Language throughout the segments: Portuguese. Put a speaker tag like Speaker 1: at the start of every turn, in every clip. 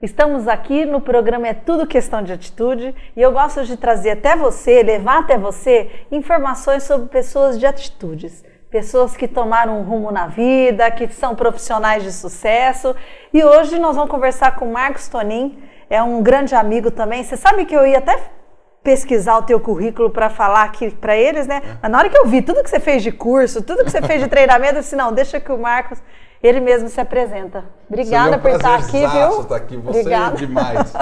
Speaker 1: Estamos aqui no programa É Tudo Questão de Atitude e eu gosto de trazer até você, levar até você informações sobre pessoas de atitudes. Pessoas que tomaram um rumo na vida, que são profissionais de sucesso. E hoje nós vamos conversar com o Marcos Tonin, é um grande amigo também. Você sabe que eu ia até pesquisar o teu currículo para falar aqui para eles, né? Mas na hora que eu vi tudo que você fez de curso, tudo que você fez de treinamento, eu disse, não, deixa que o Marcos, ele mesmo se apresenta. Obrigada por estar aqui, viu?
Speaker 2: Estar aqui. Você
Speaker 1: Obrigada.
Speaker 2: É demais.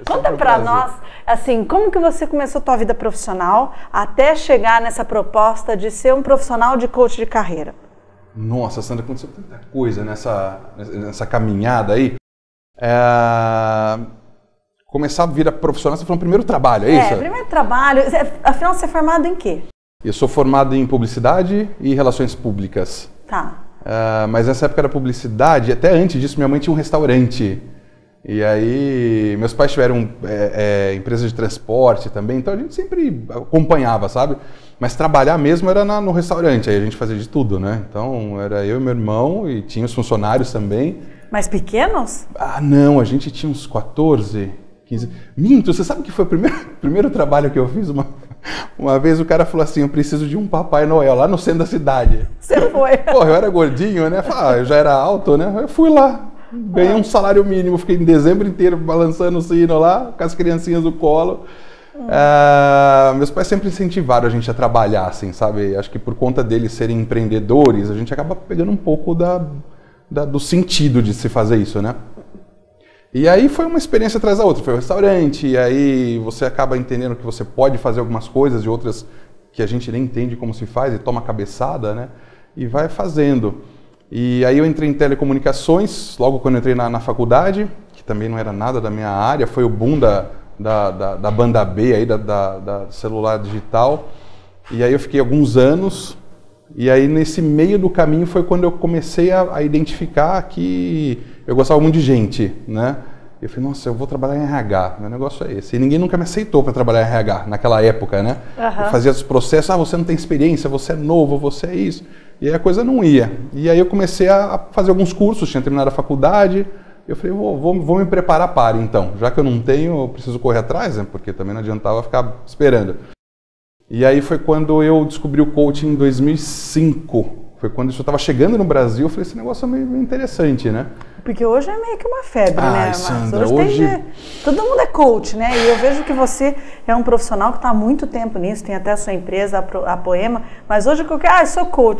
Speaker 1: Conta para nós, assim, como que você começou a tua vida profissional até chegar nessa proposta de ser um profissional de coach de carreira?
Speaker 2: Nossa, Sandra, aconteceu tanta coisa nessa caminhada aí. Começar a vida profissional, você falou primeiro trabalho, é isso?
Speaker 1: Primeiro trabalho. Afinal, você é formado em quê?
Speaker 2: Eu sou formado em publicidade e relações públicas.
Speaker 1: Tá.
Speaker 2: Mas nessa época da publicidade, até antes disso, minha mãe tinha um restaurante. E aí, meus pais tiveram empresa de transporte também, então a gente sempre acompanhava, sabe? Mas trabalhar mesmo era no restaurante, aí a gente fazia de tudo, né? Então era eu e meu irmão e tinha os funcionários também.
Speaker 1: Mas pequenos?
Speaker 2: Não, a gente tinha uns 14, 15... Minto, você sabe que foi o primeiro trabalho que eu fiz? Uma vez o cara falou assim, eu preciso de um Papai Noel lá no centro da cidade.
Speaker 1: Você foi?
Speaker 2: Pô, eu era gordinho, né? Eu já era alto, né? Eu fui lá, ganhei um salário mínimo, fiquei em dezembro inteiro balançando o sino lá, com as criancinhas no colo. Meus pais sempre incentivaram a gente a trabalhar, assim, sabe? Acho que por conta deles serem empreendedores, a gente acaba pegando um pouco do sentido de se fazer isso, né? E aí foi uma experiência atrás da outra, foi um restaurante, e aí você acaba entendendo que você pode fazer algumas coisas e outras que a gente nem entende como se faz e toma cabeçada, né? E vai fazendo. E aí eu entrei em telecomunicações, logo quando eu entrei na faculdade, que também não era nada da minha área, foi o boom da banda B, aí, da celular digital. E aí eu fiquei alguns anos, e aí nesse meio do caminho foi quando eu comecei a identificar que eu gostava muito de gente, né? Eu falei, nossa, eu vou trabalhar em RH, meu negócio é esse. E ninguém nunca me aceitou para trabalhar em RH naquela época, né? Uhum. Eu fazia os processos, você não tem experiência, você é novo, você é isso. E aí a coisa não ia. E aí eu comecei a fazer alguns cursos, tinha terminado a faculdade. Eu falei, vou me preparar para então. Já que eu não tenho, eu preciso correr atrás, né? Porque também não adiantava ficar esperando. E aí foi quando eu descobri o coaching em 2005. Foi quando isso estava chegando no Brasil, eu falei, esse negócio é meio interessante, né?
Speaker 1: Porque hoje é meio que uma febre, né, Marcos?
Speaker 2: Sandra,
Speaker 1: hoje todo mundo é coach, né? E eu vejo que você é um profissional que está há muito tempo nisso, tem até a sua empresa, a Poema, mas hoje qualquer, eu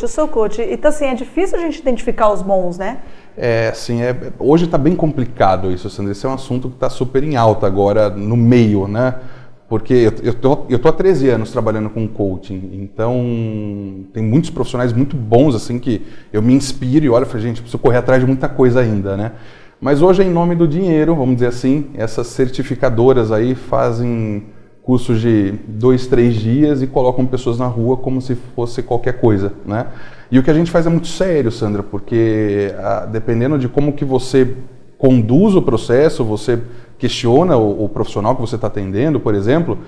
Speaker 1: sou coach. Então, assim, é difícil a gente identificar os bons, né?
Speaker 2: Hoje está bem complicado isso, Sandra. Esse é um assunto que está super em alta agora no meio, né? Porque eu tô há 13 anos trabalhando com coaching, então tem muitos profissionais muito bons assim que eu me inspiro e olho e falo, gente, preciso correr atrás de muita coisa ainda, né? Mas hoje é em nome do dinheiro, vamos dizer assim, essas certificadoras aí fazem cursos de 2, 3 dias e colocam pessoas na rua como se fosse qualquer coisa, né? E o que a gente faz é muito sério, Sandra, porque dependendo de como que você conduz o processo, você questiona o profissional que você está atendendo, por exemplo,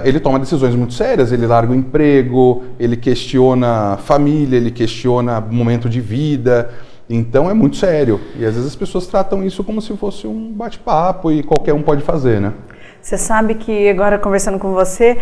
Speaker 2: ele toma decisões muito sérias, ele larga o emprego, ele questiona a família, ele questiona o momento de vida, então é muito sério. E às vezes as pessoas tratam isso como se fosse um bate-papo e qualquer um pode fazer, né?
Speaker 1: Você sabe que agora conversando com você,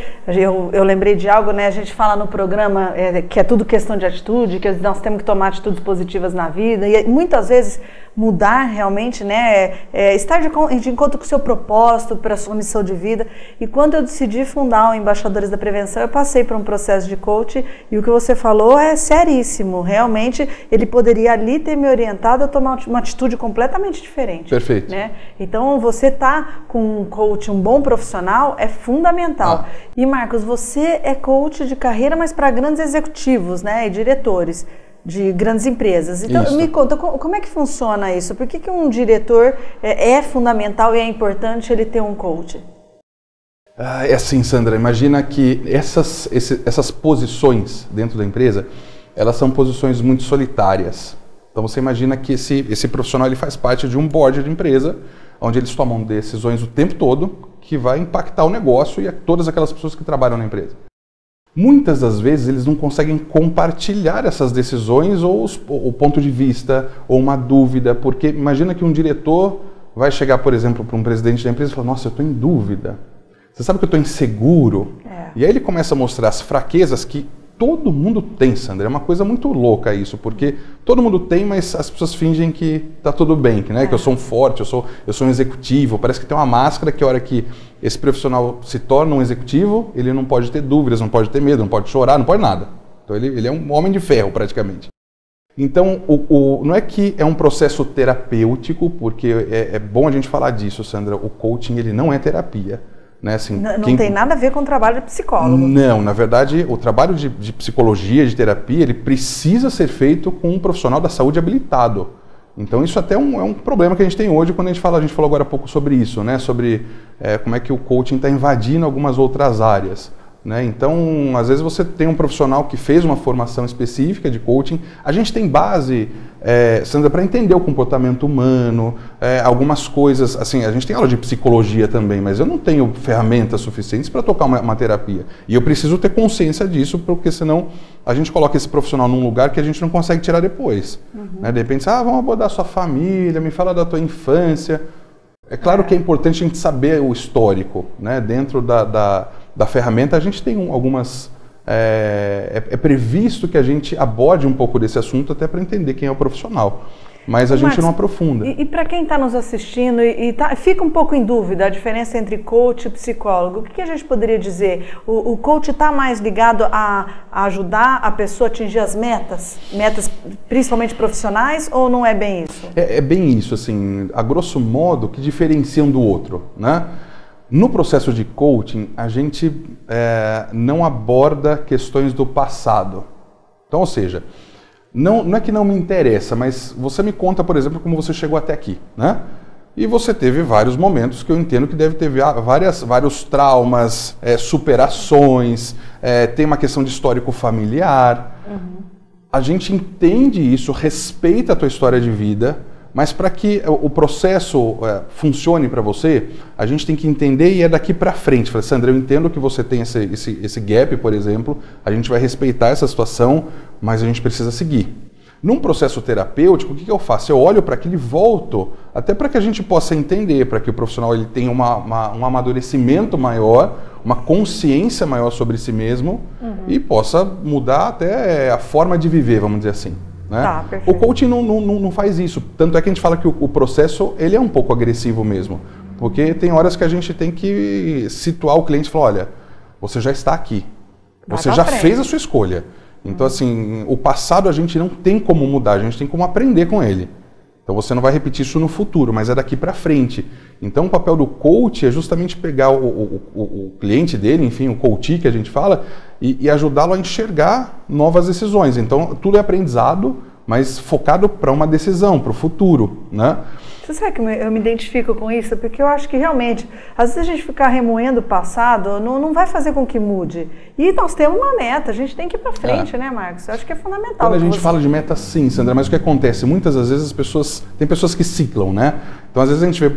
Speaker 1: eu lembrei de algo, né? A gente fala no programa que é tudo questão de atitude, que nós temos que tomar atitudes positivas na vida e muitas vezes mudar realmente, né? Estar de encontro com o seu propósito, para a sua missão de vida. E quando eu decidi fundar o Embaixadores da Prevenção, eu passei por um processo de coach e o que você falou é seríssimo. Realmente, ele poderia ali ter me orientado a tomar uma atitude completamente diferente.
Speaker 2: Perfeito.
Speaker 1: Né? Então, você tá com um coach, um bom profissional, é fundamental. E Marcos, você é coach de carreira, mas para grandes executivos, né? E diretores de grandes empresas. Então, me conta, como é que funciona isso? Por que um diretor é fundamental e é importante ele ter um coach?
Speaker 2: É assim, Sandra, imagina que essas posições dentro da empresa, elas são posições muito solitárias. Então você imagina que esse profissional ele faz parte de um board de empresa, onde eles tomam decisões o tempo todo que vai impactar o negócio e todas aquelas pessoas que trabalham na empresa. Muitas das vezes eles não conseguem compartilhar essas decisões ou o ponto de vista ou uma dúvida, porque imagina que um diretor vai chegar, por exemplo, para um presidente da empresa e falar, nossa, eu estou em dúvida. Você sabe que eu estou inseguro? E aí ele começa a mostrar as fraquezas que todo mundo tem, Sandra. É uma coisa muito louca isso, porque todo mundo tem, mas as pessoas fingem que está tudo bem, né? Que eu sou um forte, eu sou um executivo. Parece que tem uma máscara que a hora que esse profissional se torna um executivo, ele não pode ter dúvidas, não pode ter medo, não pode chorar, não pode nada. Então ele é um homem de ferro, praticamente. Então, não é que é um processo terapêutico, porque é bom a gente falar disso, Sandra. O coaching, ele não é terapia. Né? Assim,
Speaker 1: não tem nada a ver com o trabalho de psicólogo.
Speaker 2: Não, na verdade, o trabalho de psicologia, de terapia, ele precisa ser feito com um profissional da saúde habilitado. Então, isso até é um problema que a gente tem hoje quando a gente falou agora há pouco sobre isso, né? Sobre como é que o coaching está invadindo algumas outras áreas. Né? Então, às vezes você tem um profissional que fez uma formação específica de coaching. A gente tem base, Sandra, para entender o comportamento humano, algumas coisas, assim, a gente tem aula de psicologia também, mas eu não tenho ferramentas suficientes para tocar uma terapia. E eu preciso ter consciência disso, porque senão a gente coloca esse profissional num lugar que a gente não consegue tirar depois. Né? De repente, vamos abordar a sua família, me fala da tua infância. É claro que é importante a gente saber o histórico, né? Dentro da ferramenta a gente tem algumas... É previsto que a gente aborde um pouco desse assunto até para entender quem é o profissional. Mas a gente não aprofunda.
Speaker 1: E para quem está nos assistindo fica um pouco em dúvida a diferença entre coach e psicólogo, o que a gente poderia dizer? O coach está mais ligado a ajudar a pessoa a atingir as metas principalmente profissionais, ou não é bem isso? É
Speaker 2: bem isso, assim, a grosso modo, que diferencia um do outro, né? No processo de coaching, a gente não aborda questões do passado. Então, ou seja, não é que não me interessa, mas você me conta, por exemplo, como você chegou até aqui, né? E você teve vários momentos que eu entendo que deve ter vários traumas, superações, tem uma questão de histórico familiar. A gente entende isso, respeita a tua história de vida, mas para que o processo funcione para você, a gente tem que entender e é daqui para frente. Falei, Sandra, eu entendo que você tem esse gap, por exemplo, a gente vai respeitar essa situação, mas a gente precisa seguir. Num processo terapêutico, o que eu faço? Eu olho para aquilo e volto, até para que a gente possa entender, para que o profissional ele tenha um amadurecimento maior, uma consciência maior sobre si mesmo e possa mudar até a forma de viver, vamos dizer assim. Né?
Speaker 1: Tá,
Speaker 2: o coaching não faz isso, tanto é que a gente fala que o processo ele é um pouco agressivo mesmo, porque tem horas que a gente tem que situar o cliente e falar, olha, você já está aqui, você já fez a sua escolha, então assim, o passado a gente não tem como mudar, a gente tem como aprender com ele, então você não vai repetir isso no futuro, mas é daqui para frente. Então o papel do coach é justamente pegar o cliente dele, enfim, o coach que a gente fala, e ajudá-lo a enxergar novas decisões. Então tudo é aprendizado, mas focado para uma decisão, para o futuro, né?
Speaker 1: Você sabe que eu me identifico com isso? Porque eu acho que realmente, às vezes a gente ficar remoendo o passado não vai fazer com que mude. E nós temos uma meta, a gente tem que ir para frente, né, Marcos? Eu acho que é fundamental.
Speaker 2: Quando a gente fala de meta, sim, Sandra, mas o que acontece? Muitas das vezes tem pessoas que ciclam, né? Então às vezes a gente vê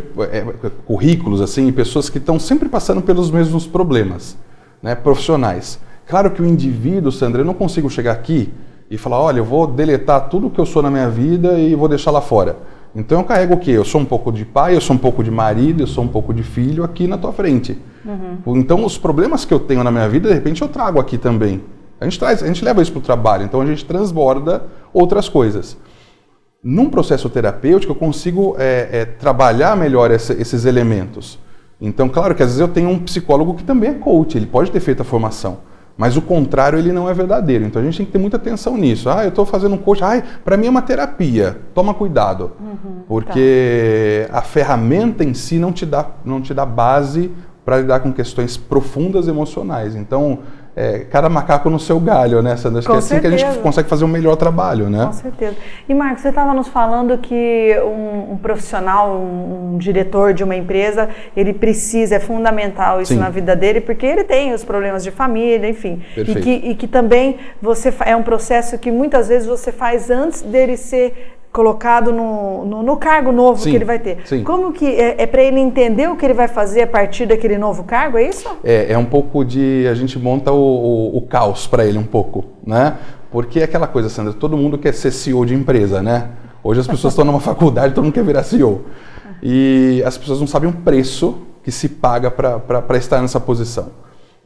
Speaker 2: currículos assim, pessoas que estão sempre passando pelos mesmos problemas, né, profissionais. Claro que o indivíduo, Sandra, eu não consigo chegar aqui e falar, olha, eu vou deletar tudo que eu sou na minha vida e vou deixar lá fora. Então eu carrego o quê? Eu sou um pouco de pai, eu sou um pouco de marido, eu sou um pouco de filho aqui na tua frente. Então os problemas que eu tenho na minha vida, de repente eu trago aqui também. A gente leva isso para o trabalho, então a gente transborda outras coisas. Num processo terapêutico eu consigo trabalhar melhor esses elementos. Então claro que às vezes eu tenho um psicólogo que também é coach, ele pode ter feito a formação. Mas o contrário, ele não é verdadeiro. Então a gente tem que ter muita atenção nisso. Eu estou fazendo um coach, para mim é uma terapia. Toma cuidado. Porque a ferramenta em si não te dá base para lidar com questões profundas emocionais. Então, cada macaco no seu galho, né, Sandra? Acho que é assim que a gente consegue fazer um melhor trabalho, né?
Speaker 1: Com certeza. E, Marcos, você estava nos falando que um profissional, um diretor de uma empresa, ele precisa, é fundamental isso na vida dele, porque ele tem os problemas de família, enfim. E que também é um processo que muitas vezes você faz antes dele ser colocado no cargo novo que ele vai ter. Como que é para ele entender o que ele vai fazer a partir daquele novo cargo, é isso?
Speaker 2: É um pouco a gente monta o caos para ele um pouco, né? Porque é aquela coisa, Sandra, todo mundo quer ser CEO de empresa, né? Hoje as pessoas estão numa faculdade, todo mundo quer virar CEO. e as pessoas não sabem o preço que se paga para estar nessa posição.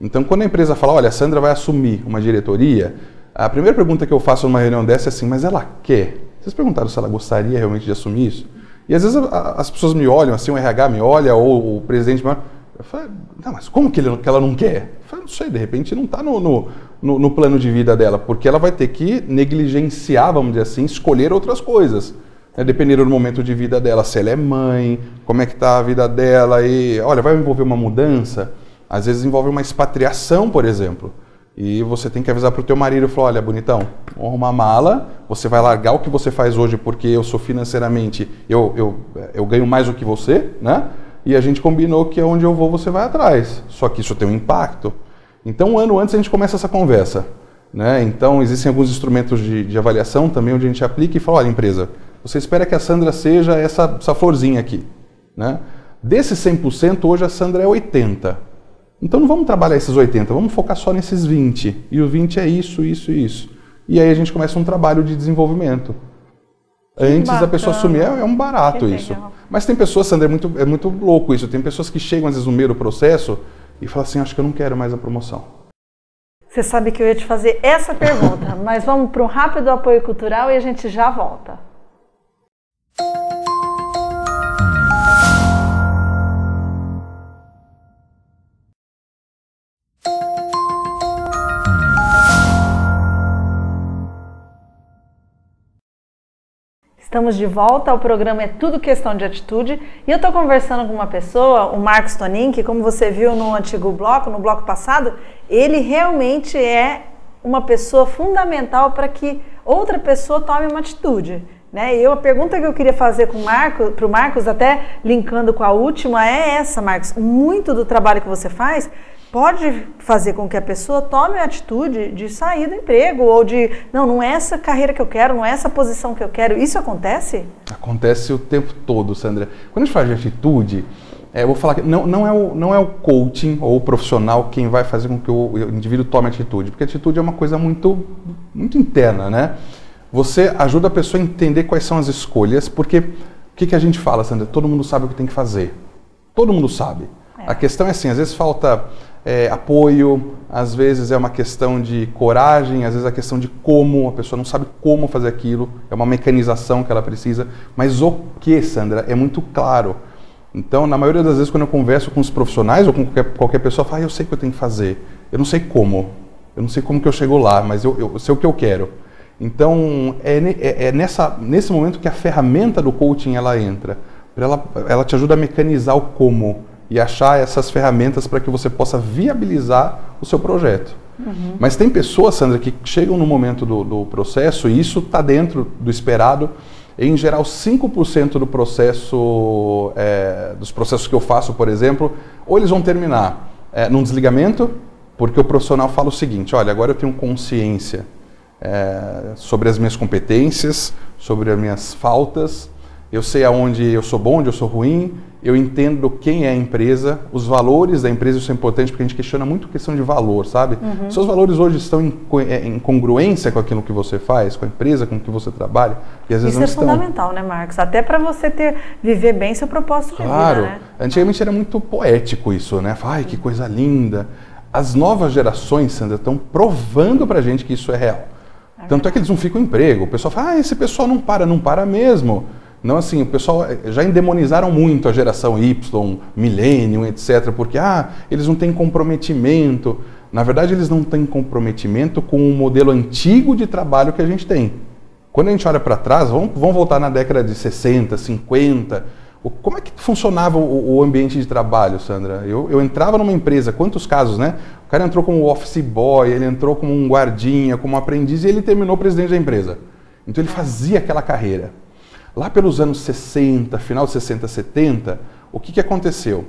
Speaker 2: Então, quando a empresa fala, olha, a Sandra vai assumir uma diretoria, a primeira pergunta que eu faço numa reunião dessa é assim, mas ela quer? Vocês perguntaram se ela gostaria realmente de assumir isso? E às vezes as pessoas me olham, assim, o RH me olha, ou o presidente me olha, eu falo, não, mas como que ela não quer? Eu falo, não sei, de repente não está no plano de vida dela, porque ela vai ter que negligenciar, vamos dizer assim, escolher outras coisas. Dependendo do momento de vida dela, se ela é mãe, como é que está a vida dela, e olha, vai envolver uma mudança, às vezes envolve uma expatriação, por exemplo, e você tem que avisar para o teu marido, falar, olha, bonitão, vamos arrumar mala, você vai largar o que você faz hoje porque eu sou financeiramente, eu ganho mais do que você, né? E a gente combinou que onde eu vou você vai atrás, só que isso tem um impacto. Então, um ano antes a gente começa essa conversa, né? Então, existem alguns instrumentos de avaliação também onde a gente aplica e fala, olha, empresa, você espera que a Sandra seja essa florzinha aqui, né? Desses 100%, hoje a Sandra é 80%. Então não vamos trabalhar esses 80%, vamos focar só nesses 20%. E o 20% é isso, isso e isso. E aí a gente começa um trabalho de desenvolvimento. Antes da pessoa assumir, é um barato isso. Mas tem pessoas, Sandra, é muito louco isso. Tem pessoas que chegam às vezes no meio do processo e falam assim, acho que eu não quero mais a promoção.
Speaker 1: Você sabe que eu ia te fazer essa pergunta, mas vamos para um rápido apoio cultural e a gente já volta. Estamos de volta, o programa é Tudo Questão de Atitude e eu estou conversando com uma pessoa, o Marcos Tonin, que como você viu no antigo bloco, no bloco passado, ele realmente é uma pessoa fundamental para que outra pessoa tome uma atitude. Né? E a pergunta que eu queria fazer para o Marcos, até linkando com a última, é essa, Marcos. Muito do trabalho que você faz pode fazer com que a pessoa tome a atitude de sair do emprego ou de, não é essa carreira que eu quero, não é essa posição que eu quero. Isso acontece?
Speaker 2: Acontece o tempo todo, Sandra. Quando a gente fala de atitude, eu vou falar que não é o coaching ou o profissional quem vai fazer com que o indivíduo tome atitude, porque a atitude é uma coisa muito, muito interna, né? Você ajuda a pessoa a entender quais são as escolhas, porque o que a gente fala, Sandra? Todo mundo sabe o que tem que fazer. Todo mundo sabe. A questão é assim, às vezes falta apoio, às vezes é uma questão de coragem, às vezes é a questão de como, a pessoa não sabe como fazer aquilo, é uma mecanização que ela precisa, mas o que, Sandra, é muito claro. Então, na maioria das vezes, quando eu converso com os profissionais ou com qualquer pessoa, fala, eu sei o que eu tenho que fazer, eu não sei como que eu chego lá, mas eu sei o que eu quero. Então, nesse momento que a ferramenta do coaching ela entra, ela te ajuda a mecanizar o como e achar essas ferramentas para que você possa viabilizar o seu projeto. Uhum. Mas tem pessoas, Sandra, que chegam no momento do processo e isso está dentro do esperado. Em geral, 5% do processo, dos processos que eu faço, por exemplo, ou eles vão terminar num desligamento, porque o profissional fala o seguinte, olha, agora eu tenho consciência sobre as minhas competências, sobre as minhas faltas, eu sei aonde eu sou bom, onde eu sou ruim, eu entendo quem é a empresa, os valores da empresa, isso é importante porque a gente questiona muito a questão de valor, sabe? Uhum. Seus valores hoje estão em congruência com aquilo que você faz, com a empresa com que você trabalha, e às vezes não estão.
Speaker 1: Isso é fundamental, né, Marcos? Até para você viver bem seu propósito de vida, né?
Speaker 2: Antigamente era muito poético isso, né? Ai, que coisa linda. As novas gerações, Sandra, estão provando pra gente que isso é real. Tanto é que eles não ficam em emprego. O pessoal fala, esse pessoal não para mesmo. Não, assim, o pessoal já endemonizaram muito a geração Y, Millennium, etc., porque eles não têm comprometimento. Na verdade, eles não têm comprometimento com o modelo antigo de trabalho que a gente tem. Quando a gente olha para trás, vamos voltar na década de 60, 50, como é que funcionava o ambiente de trabalho, Sandra? Eu entrava numa empresa, quantos casos, né? O cara entrou como office boy, ele entrou como um guardinha, como aprendiz e ele terminou presidente da empresa. Então ele fazia aquela carreira. Lá pelos anos 60, final de 60, 70, o que aconteceu?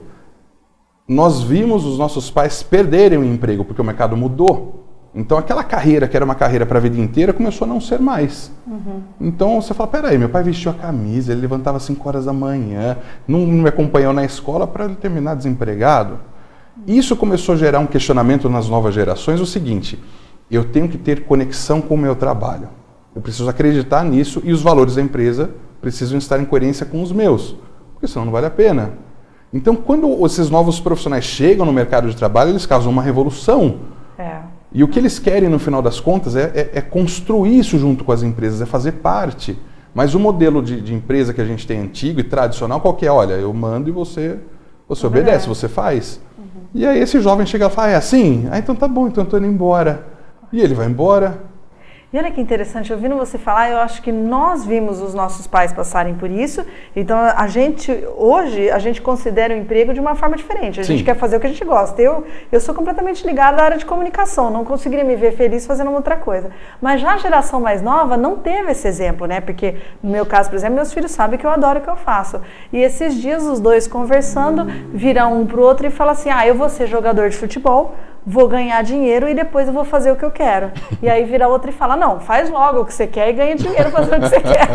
Speaker 2: Nós vimos os nossos pais perderem o emprego, porque o mercado mudou. Então aquela carreira, que era uma carreira para a vida inteira, começou a não ser mais. Uhum. Então você fala, peraí, meu pai vestiu a camisa, ele levantava às 5 horas da manhã, não me acompanhou na escola para ele terminar desempregado. Isso começou a gerar um questionamento nas novas gerações, o seguinte, eu tenho que ter conexão com o meu trabalho. Eu preciso acreditar nisso e os valores da empresa precisam estar em coerência com os meus. Porque porque senão não vale a pena. Então, quando esses novos profissionais chegam no mercado de trabalho, eles causam uma revolução. E o que eles querem, no final das contas, é construir isso junto com as empresas, é fazer parte. Mas o modelo de empresa que a gente tem antigo e tradicional, qual que é? Olha, eu mando e você obedece, você faz. E aí esse jovem chega e fala, é assim? Ah, então tá bom, então eu tô indo embora. E ele vai embora.
Speaker 1: E olha que interessante, ouvindo você falar, eu acho que nós vimos os nossos pais passarem por isso, então hoje, a gente considera o emprego de uma forma diferente, a gente quer fazer o que a gente gosta. Eu sou completamente ligada à área de comunicação, não conseguiria me ver feliz fazendo outra coisa. Mas já a geração mais nova não teve esse exemplo, né? Porque no meu caso, por exemplo, meus filhos sabem que eu adoro o que eu faço. E esses dias os dois conversando, viram um pro outro e falam assim, eu vou ser jogador de futebol, vou ganhar dinheiro e depois eu vou fazer o que eu quero. E aí vira outra e fala, não, faz logo o que você quer e ganha dinheiro fazendo o que você quer.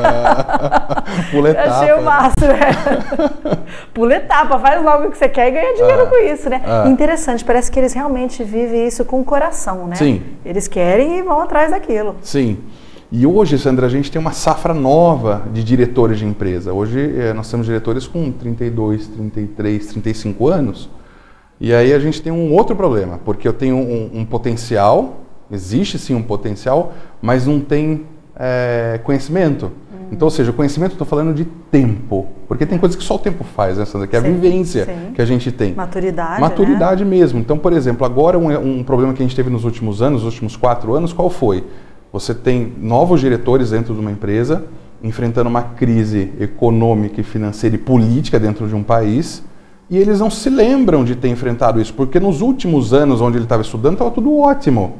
Speaker 2: Pula etapa.
Speaker 1: Achei o máximo, né? Pula etapa, faz logo o que você quer e ganha dinheiro com isso, né? Interessante, parece que eles realmente vivem isso com o coração, né?
Speaker 2: Sim.
Speaker 1: Eles querem e vão atrás daquilo.
Speaker 2: Sim. E hoje, Sandra, a gente tem uma safra nova de diretores de empresa. Hoje nós temos diretores com 32, 33, 35 anos. E aí a gente tem um outro problema, porque eu tenho um potencial, existe sim um potencial, mas não tem conhecimento. Então, ou seja, o conhecimento, estou falando de tempo, porque tem coisas que só o tempo faz, né, Sandra? Que é a vivência que a gente tem. Maturidade, né? Mesmo. Então, por exemplo, agora um problema que a gente teve nos últimos anos, nos últimos 4 anos, qual foi? Você tem novos diretores dentro de uma empresa, enfrentando uma crise econômica, financeira e política dentro de um país, e eles não se lembram de ter enfrentado isso, porque nos últimos anos onde ele estava estudando, estava tudo ótimo.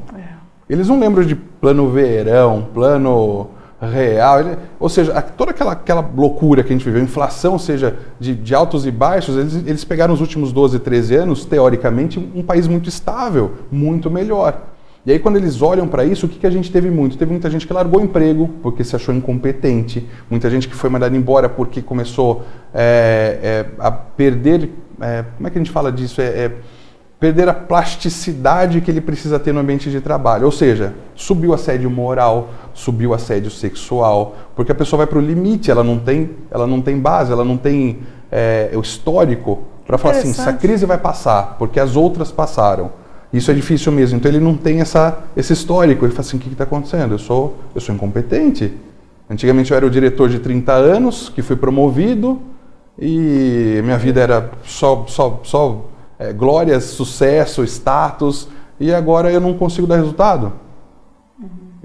Speaker 2: Eles não lembram de plano verão, plano real, ou seja, toda aquela loucura que a gente viveu, inflação, ou seja, de altos e baixos, eles pegaram os últimos 12, 13 anos, teoricamente, um país muito estável, muito melhor. E aí quando eles olham para isso, o que a gente teve muito? Teve muita gente que largou o emprego porque se achou incompetente, muita gente que foi mandada embora porque começou a perder, como é que a gente fala disso? Perder a plasticidade que ele precisa ter no ambiente de trabalho. Ou seja, subiu o assédio moral, subiu o assédio sexual, porque a pessoa vai para o limite, ela não tem base, ela não tem o histórico para falar assim, essa crise vai passar, porque as outras passaram. Isso é difícil mesmo, então ele não tem esse histórico, ele fala assim, o que está acontecendo? Eu sou incompetente. Antigamente eu era o diretor de 30 anos, que fui promovido, e minha vida era só glórias, sucesso, status, e agora eu não consigo dar resultado.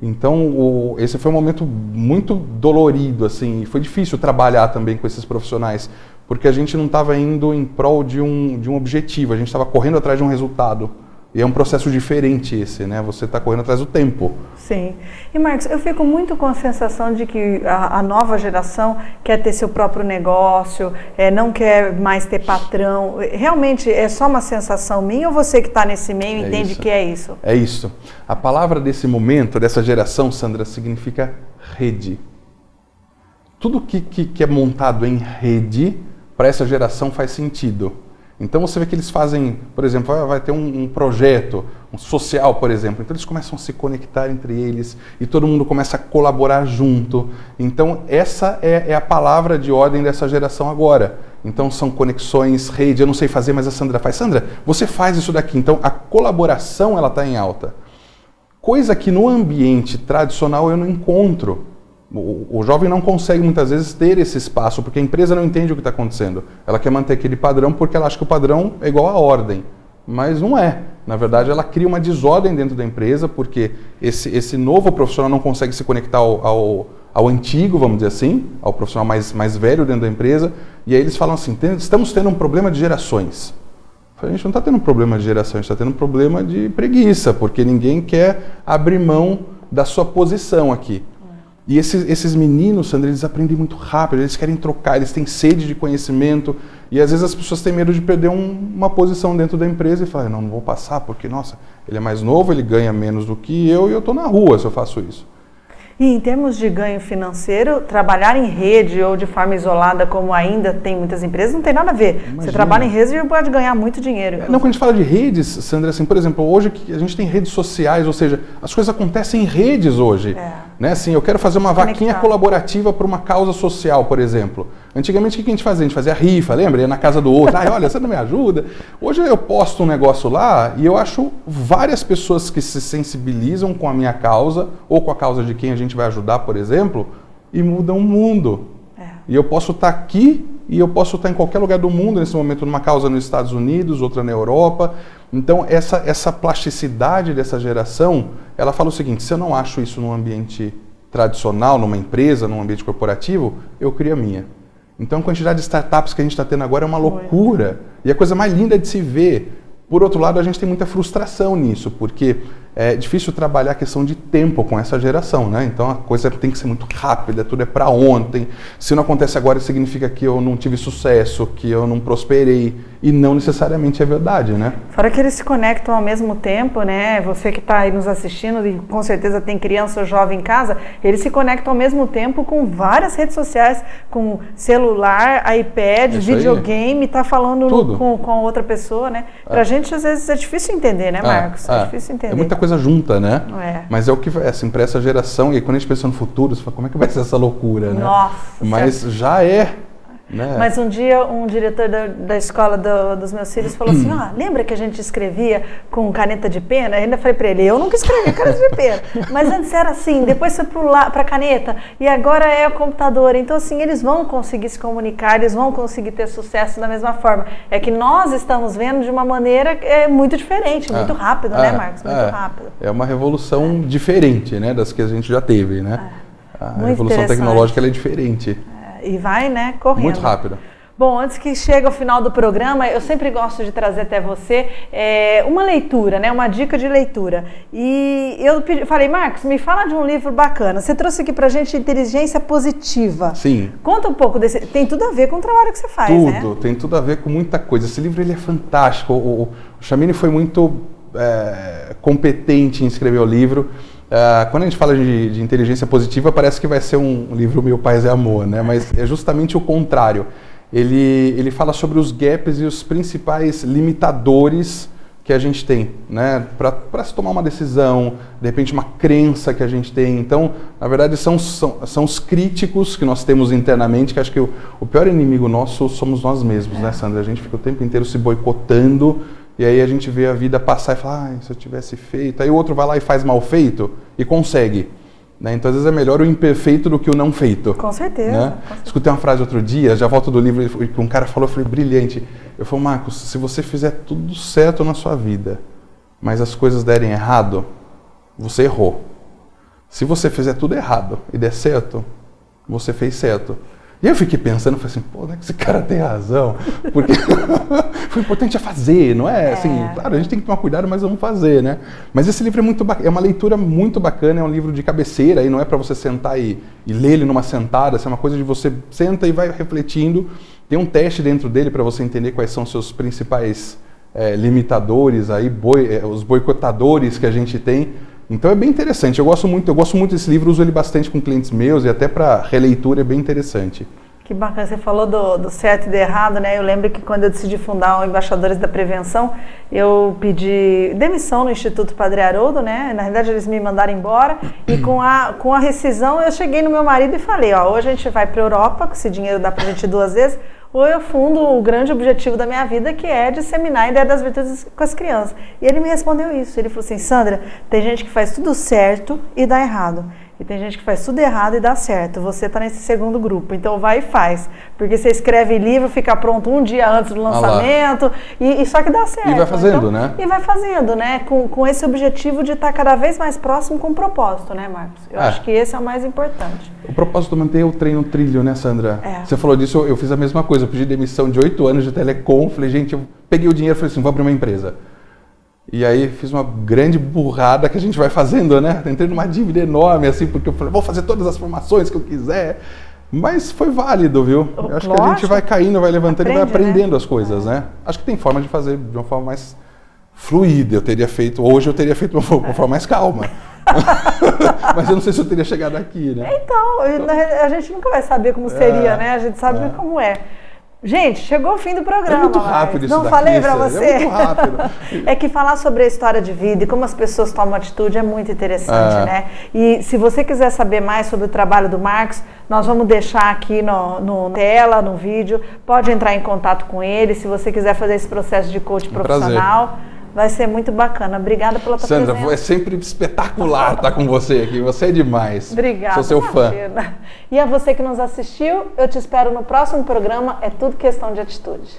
Speaker 2: Então esse foi um momento muito dolorido, assim, e foi difícil trabalhar também com esses profissionais, porque a gente não estava indo em prol de um objetivo, a gente estava correndo atrás de um resultado. E é um processo diferente esse, né? Você está correndo atrás do tempo.
Speaker 1: Sim. E Marcos, eu fico muito com a sensação de que a nova geração quer ter seu próprio negócio, não quer mais ter patrão. Realmente é só uma sensação minha ou você que está nesse meio entende que é isso? É
Speaker 2: isso. A palavra desse momento, dessa geração, Sandra, significa rede. Tudo que é montado em rede, para essa geração faz sentido. Então você vê que eles fazem, por exemplo, vai ter um projeto, um social, por exemplo, então eles começam a se conectar entre eles e todo mundo começa a colaborar junto. Então essa é a palavra de ordem dessa geração agora. Então são conexões, rede, eu não sei fazer, mas a Sandra faz. Sandra, você faz isso daqui. Então a colaboração ela está em alta. Coisa que no ambiente tradicional eu não encontro. O jovem não consegue muitas vezes ter esse espaço, porque a empresa não entende o que está acontecendo. Ela quer manter aquele padrão porque ela acha que o padrão é igual à ordem. Mas não é. Na verdade, ela cria uma desordem dentro da empresa, porque esse novo profissional não consegue se conectar ao antigo, vamos dizer assim, ao profissional mais velho dentro da empresa. E aí eles falam assim, estamos tendo um problema de gerações. A gente não está tendo um problema de geração, a gente está tendo um problema de preguiça, porque ninguém quer abrir mão da sua posição aqui. E esses meninos, Sandra, eles aprendem muito rápido, eles querem trocar, eles têm sede de conhecimento, e às vezes as pessoas têm medo de perder uma posição dentro da empresa e falam, não vou passar porque, nossa, ele é mais novo, ele ganha menos do que eu e eu estou na rua se eu faço isso.
Speaker 1: E em termos de ganho financeiro, trabalhar em rede ou de forma isolada, como ainda tem muitas empresas, não tem nada a ver. Imagina. Você trabalha em rede e pode ganhar muito dinheiro.
Speaker 2: Não, quando a gente fala de redes, Sandra, assim, por exemplo, hoje a gente tem redes sociais, ou seja, as coisas acontecem em redes hoje. Né? Assim, eu quero fazer uma vaquinha colaborativa para uma causa social, por exemplo. Antigamente, o que a gente fazia? A gente fazia rifa, lembra? Ia na casa do outro. Ai, olha, você não me ajuda? Hoje eu posto um negócio lá e eu acho várias pessoas que se sensibilizam com a minha causa ou com a causa de quem a gente vai ajudar, por exemplo, e mudam o mundo. E eu posso estar aqui e eu posso estar em qualquer lugar do mundo nesse momento, numa causa nos Estados Unidos, outra na Europa. Então, essa plasticidade dessa geração, ela fala o seguinte: se eu não acho isso num ambiente tradicional, numa empresa, num ambiente corporativo, eu crio a minha. Então, a quantidade de startups que a gente está tendo agora é uma loucura. E a coisa mais linda de se ver. Por outro lado, a gente tem muita frustração nisso, porque é difícil trabalhar a questão de tempo com essa geração, né? Então a coisa tem que ser muito rápida, tudo é para ontem. Se não acontece agora, significa que eu não tive sucesso, que eu não prosperei, e não necessariamente é verdade, né?
Speaker 1: Fora que eles se conectam ao mesmo tempo, né? Você que está aí nos assistindo e com certeza tem criança ou jovem em casa, eles se conectam ao mesmo tempo com várias redes sociais, com celular, iPad, videogame, tá falando com outra pessoa, né? Pra gente às vezes é difícil entender, né, Marcos? É difícil entender.
Speaker 2: É muita coisa junta, né? Mas é o que assim, para essa geração, e aí quando a gente pensa no futuro, você fala, como é que vai ser essa loucura, né?
Speaker 1: Nossa!
Speaker 2: Mas já é. Né?
Speaker 1: Mas um dia um diretor da escola dos meus filhos falou assim, lembra que a gente escrevia com caneta de pena? Eu ainda falei para ele, eu nunca escrevi caneta de pena, mas antes era assim, depois foi para caneta e agora é o computador. Então assim, eles vão conseguir se comunicar, eles vão conseguir ter sucesso da mesma forma. É que nós estamos vendo de uma maneira muito diferente, muito rápido, né, Marcos? Muito rápido.
Speaker 2: É uma revolução diferente, né, das que a gente já teve, né? A revolução tecnológica ela é diferente.
Speaker 1: E vai, né, correndo.
Speaker 2: Muito rápido.
Speaker 1: Bom, antes que chegue ao final do programa, eu sempre gosto de trazer até você uma leitura, né, uma dica de leitura. E eu falei, Marcos, me fala de um livro bacana. Você trouxe aqui pra gente Inteligência Positiva.
Speaker 2: Sim.
Speaker 1: Conta um pouco desse. Tem tudo a ver com o trabalho que você faz, né?
Speaker 2: Tudo, tem tudo a ver com muita coisa. Esse livro ele é fantástico. O Chamini foi muito competente em escrever o livro. Quando a gente fala de inteligência positiva, parece que vai ser um livro Mil Paz e Amor, né? Mas é justamente o contrário. Ele fala sobre os gaps e os principais limitadores que a gente tem, né? Para se tomar uma decisão, de repente uma crença que a gente tem. Então, na verdade, são os críticos que nós temos internamente, que acho que o pior inimigo nosso somos nós mesmos, né, Sandra? A gente fica o tempo inteiro se boicotando. E aí a gente vê a vida passar e fala, se eu tivesse feito. Aí o outro vai lá e faz mal feito e consegue. Né? Então, às vezes, é melhor o imperfeito do que o não feito.
Speaker 1: Com certeza.
Speaker 2: Né? Com certeza. Escutei uma frase outro dia, já volto do livro, que um cara falou, eu falei, brilhante. Eu falei, Marcos, se você fizer tudo certo na sua vida, mas as coisas derem errado, você errou. Se você fizer tudo errado e der certo, você fez certo. E eu fiquei pensando, falei assim, pô, não é que esse cara tem razão, porque o importante é fazer, não é? Assim, claro, a gente tem que tomar cuidado, mas vamos fazer, né? Mas esse livro é muito bacana, é uma leitura muito bacana, é um livro de cabeceira, e não é para você sentar e ler ele numa sentada, é uma coisa de você senta e vai refletindo. Tem um teste dentro dele para você entender quais são os seus principais limitadores, aí, os boicotadores que a gente tem. Então é bem interessante, eu gosto muito desse livro, uso ele bastante com clientes meus e até para releitura é bem interessante.
Speaker 1: Que bacana, você falou do certo e do errado, né? Eu lembro que quando eu decidi fundar o Embaixadores da Prevenção, eu pedi demissão no Instituto Padre Haroldo, né? Na realidade eles me mandaram embora e com a rescisão eu cheguei no meu marido e falei, hoje a gente vai para a Europa, esse dinheiro dá pra gente ir 2 vezes, ou eu fundo o grande objetivo da minha vida, que é disseminar a ideia das virtudes com as crianças. E ele me respondeu isso, ele falou assim, Sandra, tem gente que faz tudo certo e dá errado. E tem gente que faz tudo errado e dá certo. Você está nesse segundo grupo, então vai e faz. Porque você escreve livro, fica pronto um dia antes do lançamento, e só que dá certo.
Speaker 2: E vai fazendo,
Speaker 1: então,
Speaker 2: né?
Speaker 1: E vai fazendo, né? Com esse objetivo de estar cada vez mais próximo com o propósito, né, Marcos? Eu acho que esse é o mais importante.
Speaker 2: O propósito é manter o trem no trilho, né, Sandra? Você falou disso, eu fiz a mesma coisa. Eu pedi demissão de 8 anos de telecom. Falei, gente, eu peguei o dinheiro e falei assim, vou abrir uma empresa. E aí fiz uma grande burrada que a gente vai fazendo, né? Entrei numa dívida enorme, assim, porque eu falei, vou fazer todas as formações que eu quiser. Mas foi válido, viu? Eu acho que a gente vai caindo, vai levantando e vai aprendendo, né? As coisas, né? Acho que tem forma de fazer de uma forma mais fluida. Hoje eu teria feito de uma forma mais calma. Mas eu não sei se eu teria chegado aqui, né?
Speaker 1: Então, a gente nunca vai saber como seria, né? A gente sabe como é. Gente, chegou o fim do programa.
Speaker 2: É muito rápido isso
Speaker 1: não
Speaker 2: daqui,
Speaker 1: falei para você?
Speaker 2: É muito rápido.
Speaker 1: É que falar sobre a história de vida e como as pessoas tomam atitude é muito interessante, né? E se você quiser saber mais sobre o trabalho do Marcos, nós vamos deixar aqui no tela, no vídeo. Pode entrar em contato com ele se você quiser fazer esse processo de coach profissional. Prazer. Vai ser muito bacana. Obrigada pela tua presença.
Speaker 2: Sandra, é sempre espetacular estar com você aqui. Você é demais.
Speaker 1: Obrigada.
Speaker 2: Sou seu fã.
Speaker 1: E a você que nos assistiu, eu te espero no próximo programa. É tudo questão de atitude.